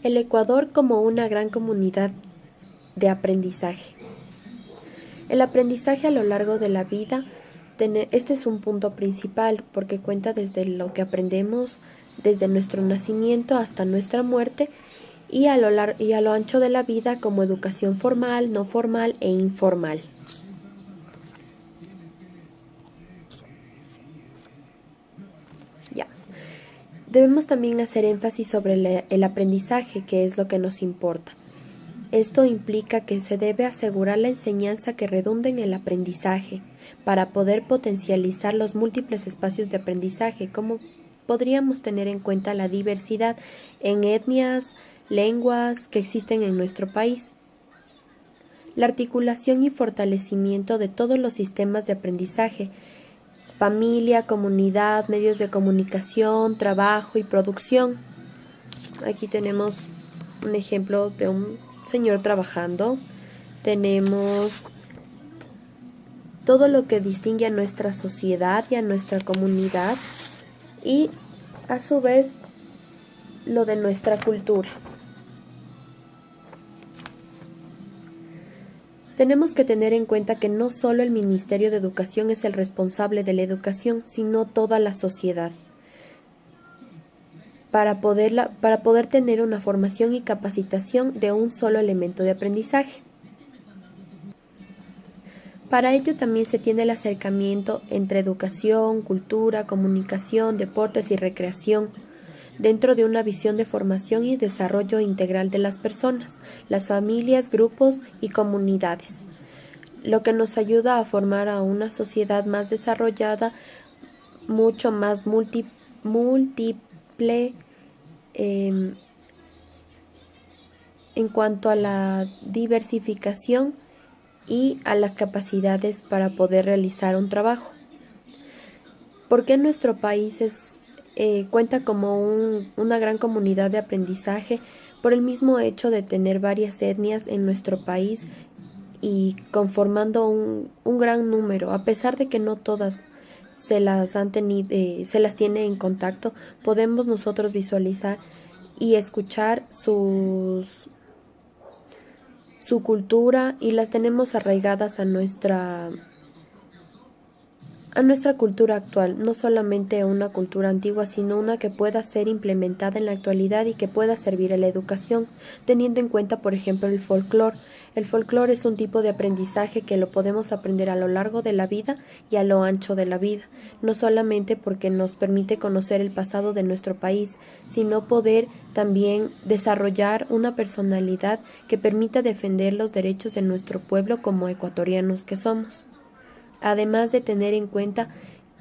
El Ecuador como una gran comunidad de aprendizaje. El aprendizaje a lo largo de la vida, este es un punto principal porque cuenta desde lo que aprendemos desde nuestro nacimiento hasta nuestra muerte y a lo ancho de la vida como educación formal, no formal e informal. Ya. Debemos también hacer énfasis sobre el aprendizaje, que es lo que nos importa. Esto implica que se debe asegurar la enseñanza que redunde en el aprendizaje, para poder potencializar los múltiples espacios de aprendizaje, como podríamos tener en cuenta la diversidad en etnias, lenguas que existen en nuestro país. La articulación y fortalecimiento de todos los sistemas de aprendizaje, familia, comunidad, medios de comunicación, trabajo y producción. Aquí tenemos un ejemplo de un señor trabajando. Tenemos todo lo que distingue a nuestra sociedad y a nuestra comunidad y a su vez lo de nuestra cultura. Tenemos que tener en cuenta que no solo el Ministerio de Educación es el responsable de la educación, sino toda la sociedad. Para poder tener una formación y capacitación de un solo elemento de aprendizaje. Para ello también se tiene el acercamiento entre educación, cultura, comunicación, deportes y recreación, dentro de una visión de formación y desarrollo integral de las personas, las familias, grupos y comunidades, lo que nos ayuda a formar a una sociedad más desarrollada, mucho más múltiple en cuanto a la diversificación y a las capacidades para poder realizar un trabajo. ¿Por qué nuestro país cuenta como una gran comunidad de aprendizaje? Por el mismo hecho de tener varias etnias en nuestro país y conformando un gran número, a pesar de que no todas se las tiene en contacto, podemos nosotros visualizar y escuchar su cultura y las tenemos arraigadas a nuestra cultura actual, no solamente una cultura antigua, sino una que pueda ser implementada en la actualidad y que pueda servir a la educación, teniendo en cuenta, por ejemplo, el folclore. El folclore es un tipo de aprendizaje que lo podemos aprender a lo largo de la vida y a lo ancho de la vida, no solamente porque nos permite conocer el pasado de nuestro país, sino poder también desarrollar una personalidad que permita defender los derechos de nuestro pueblo como ecuatorianos que somos. Además de tener en cuenta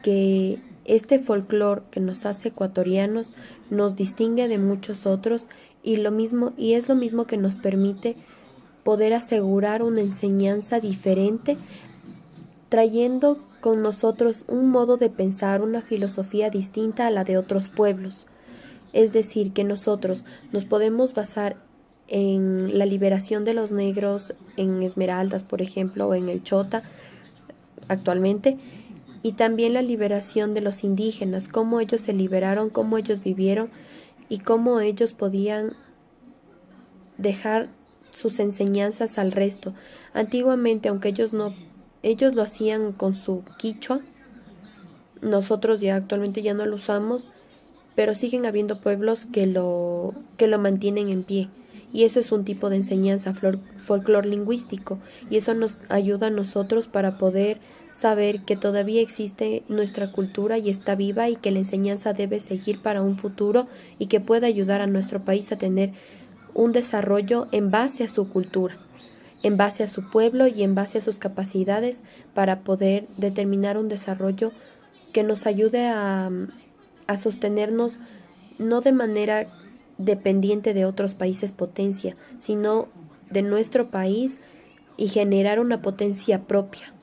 que este folclore que nos hace ecuatorianos nos distingue de muchos otros y es lo mismo que nos permite poder asegurar una enseñanza diferente, trayendo con nosotros un modo de pensar, una filosofía distinta a la de otros pueblos. Es decir, que nosotros nos podemos basar en la liberación de los negros en Esmeraldas, por ejemplo, o en el Chota, actualmente, y también la liberación de los indígenas, cómo ellos se liberaron, cómo ellos vivieron y cómo ellos podían dejar sus enseñanzas al resto. Antiguamente, aunque ellos lo hacían con su quichua, nosotros ya actualmente ya no lo usamos, pero siguen habiendo pueblos que lo mantienen en pie. Y eso es un tipo de enseñanza folclor lingüístico, y eso nos ayuda a nosotros para poder saber que todavía existe nuestra cultura y está viva y que la enseñanza debe seguir para un futuro y que pueda ayudar a nuestro país a tener un desarrollo en base a su cultura, en base a su pueblo y en base a sus capacidades para poder determinar un desarrollo que nos ayude a sostenernos no de manera dependiente de otros países potencia, sino de nuestro país y generar una potencia propia.